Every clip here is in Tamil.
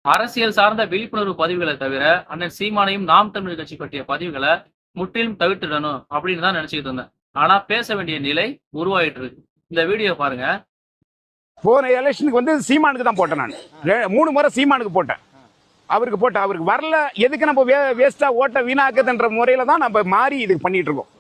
அரசியல் சார்ந்த விழிப்புணர்வு பதிவுகளை தவிர, அண்ணன் சீமானையும் நாம் தமிழர் கட்சி பற்றிய பதிவுகள முற்றிலும் தவிர்த்திடணும் அப்படின்னு தான் நினைச்சுக்கிட்டு இருந்தேன். ஆனா பேச வேண்டிய நிலை உருவாயிட்டு இருக்கு. இந்த வீடியோ பாருங்க. போன எலெக்ஷனுக்கு வந்து சீமானுக்கு தான் போட்டேன். நான் 3 முறை சீமானுக்கு போட்டேன். அவருக்கு வரல, எதுக்கு நம்ம வேஸ்டா ஓட்ட வீணாக்குதுன்ற முறையில தான் நம்ம மாறி இதுக்கு பண்ணிட்டு இருக்கோம்.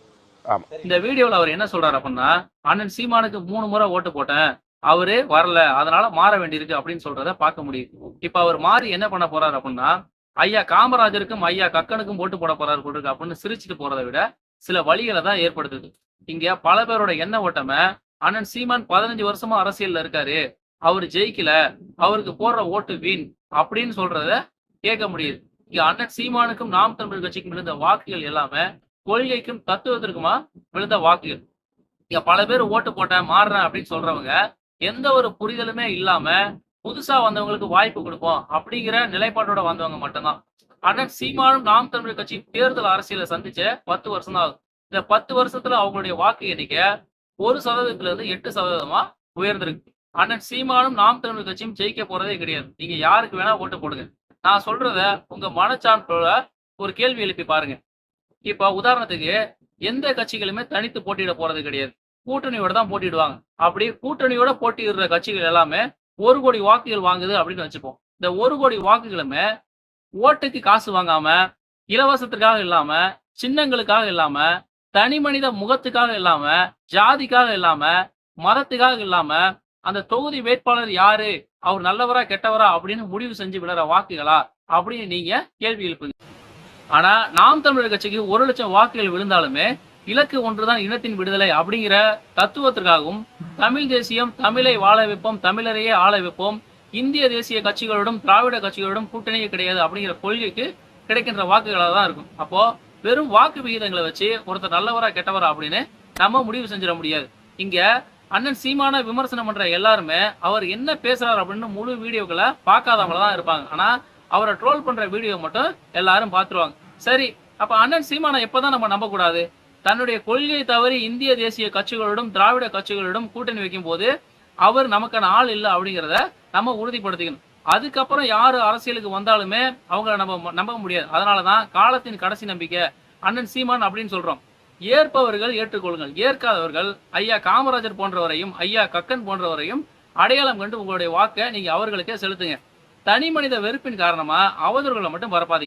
இந்த வீடியோல அவர் என்ன சொல்றாரு அப்படின்னா, அண்ணன் சீமானுக்கு 3 முறை ஓட்டு போட்டேன், அவரு வரல, அதனால மாற வேண்டியிருக்கு அப்படின்னு சொல்றத பார்க்க முடியுது. இப்ப அவர் மாறி என்ன பண்ண போறாரு அப்படின்னா, ஐயா காமராஜருக்கும் ஐயா கக்கனுக்கும் ஓட்டு போட போறாரு போட்டுருக்கு அப்படின்னு சிரிச்சுட்டு போறதை விட சில வழிகளை தான் ஏற்படுத்துது. இங்க பல பேரோட எண்ண ஓட்டமே, அண்ணன் சீமான் 15 வருஷமா அரசியல்ல இருக்காரு, அவரு ஜெயிக்கல, அவருக்கு போடுற ஓட்டு வீண் அப்படின்னு சொல்றத கேட்க முடியுது. இங்க அண்ணன் சீமானுக்கும் நாம் தமிழர் கட்சிக்கும் விழுந்த வாக்குகள் எல்லாமே கொள்கைக்கும் தத்துவத்திற்குமா விழுந்த வாக்குகள். இங்க பல பேர் ஓட்டு போட்டேன் மாறுறேன் அப்படின்னு சொல்றவங்க எந்த ஒரு புரிதலுமே இல்லாம புதுசா வந்தவங்களுக்கு வாய்ப்பு கொடுப்போம் அப்படிங்கிற நிலைப்பாட்டோட வந்தவங்க மட்டும்தான். அண்ணன் சீமானும் நாம் தமிழர் கட்சி தேர்தல் அரசியலை சந்திச்ச 10 வருஷம் தான் ஆகுது. இந்த 10 வருஷத்துல அவங்களுடைய வாக்கு எண்ணிக்கை 1% இருந்து 8% உயர்ந்திருக்கு. அண்ணன் சீமானும் நாம் தமிழர் கட்சியும் ஜெயிக்க போறதே கிடையாது. நீங்க யாருக்கு வேணா ஓட்டு போடுங்க. நான் சொல்றத உங்க மனச்சான்றோட ஒரு கேள்வி எழுப்பி பாருங்க. இப்ப உதாரணத்துக்கு எந்த கட்சிகளுமே தனித்து போட்டியிட போறது கிடையாது. கூட்டணியோட தான் போட்டிடுவாங்க. அப்படி கூட்டணியோட போட்டியிடுற கட்சிகள் எல்லாமே 1 கோடி வாக்குகள் வாங்குது அப்படின்னு வச்சுப்போம். இந்த 1 கோடி வாக்குகளுமே ஓட்டுக்கு காசு வாங்காம, இலவசத்திற்காக இல்லாம, சின்னங்களுக்காக இல்லாம, தனி மனித முகத்துக்காக இல்லாம, ஜாதிக்காக இல்லாம, மதத்துக்காக இல்லாம, அந்த தொகுதி வேட்பாளர் யாரு, அவர் நல்லவரா கெட்டவரா அப்படின்னு முடிவு செஞ்சு விடுற வாக்குகளா அப்படின்னு நீங்க கேள்வி எழுப்புங்க. ஆனா நாம் தமிழர் கட்சிக்கு 1 லட்சம் வாக்குகள் விழுந்தாலுமே இலக்கு ஒன்றுதான் இனத்தின் விடுதலை அப்படிங்கிற தத்துவத்திற்காகவும், தமிழ் தேசியம், தமிழை வாழ வைப்போம், தமிழரையே ஆள வைப்போம், இந்திய தேசிய கட்சிகளோடும் திராவிட கட்சிகளோடும் கூட்டணியே கிடையாது அப்படிங்கிற கொள்கைக்கு கிடைக்கின்ற வாக்குகளாக தான் இருக்கும். அப்போ வெறும் வாக்கு விகிதங்களை வச்சு ஒருத்தர் நல்லவரா கெட்டவரா அப்படின்னு நம்ம முடிவு செஞ்சிட முடியாது. இங்க அண்ணன் சீமான விமர்சனம் பண்ற எல்லாருமே அவர் என்ன பேசுறாரு அப்படின்னு முழு வீடியோக்களை பார்க்காதவங்கள தான் இருப்பாங்க. ஆனா அவரை ட்ரோல் பண்ற வீடியோ மட்டும் எல்லாரும் பார்த்துருவாங்க. சரி, அப்ப அண்ணன் சீமானை எப்பதான் நம்ம நம்ப கூடாது? தன்னுடைய கொள்கையை தவறி இந்திய தேசிய கட்சிகளோடும் திராவிட கட்சிகளோடும் கூட்டணி வைக்கும் போது அவர் நமக்கான ஆள் இல்லை அப்படிங்கிறத நம்ம உறுதிப்படுத்திக்கணும். அதுக்கப்புறம் யாரு அரசியலுக்கு வந்தாலுமே அவங்கள நம்ம நம்ப முடியாது. அதனாலதான் காலத்தின் கடைசி நம்பிக்கை அண்ணன் சீமான் அப்படின்னு சொல்றோம். ஏற்பவர்கள் ஏற்றுக்கொள்ளுங்கள், ஏற்காதவர்கள் ஐயா காமராஜர் போன்றவரையும் ஐயா கக்கன் போன்றவரையும் அடையாளம் கண்டு உங்களுடைய வாக்கை நீங்க அவர்களுக்கே செலுத்துங்க. தனி மனித வெறுப்பின் காரணமா அவதூறுகளை மட்டும் பரப்பாதீங்க.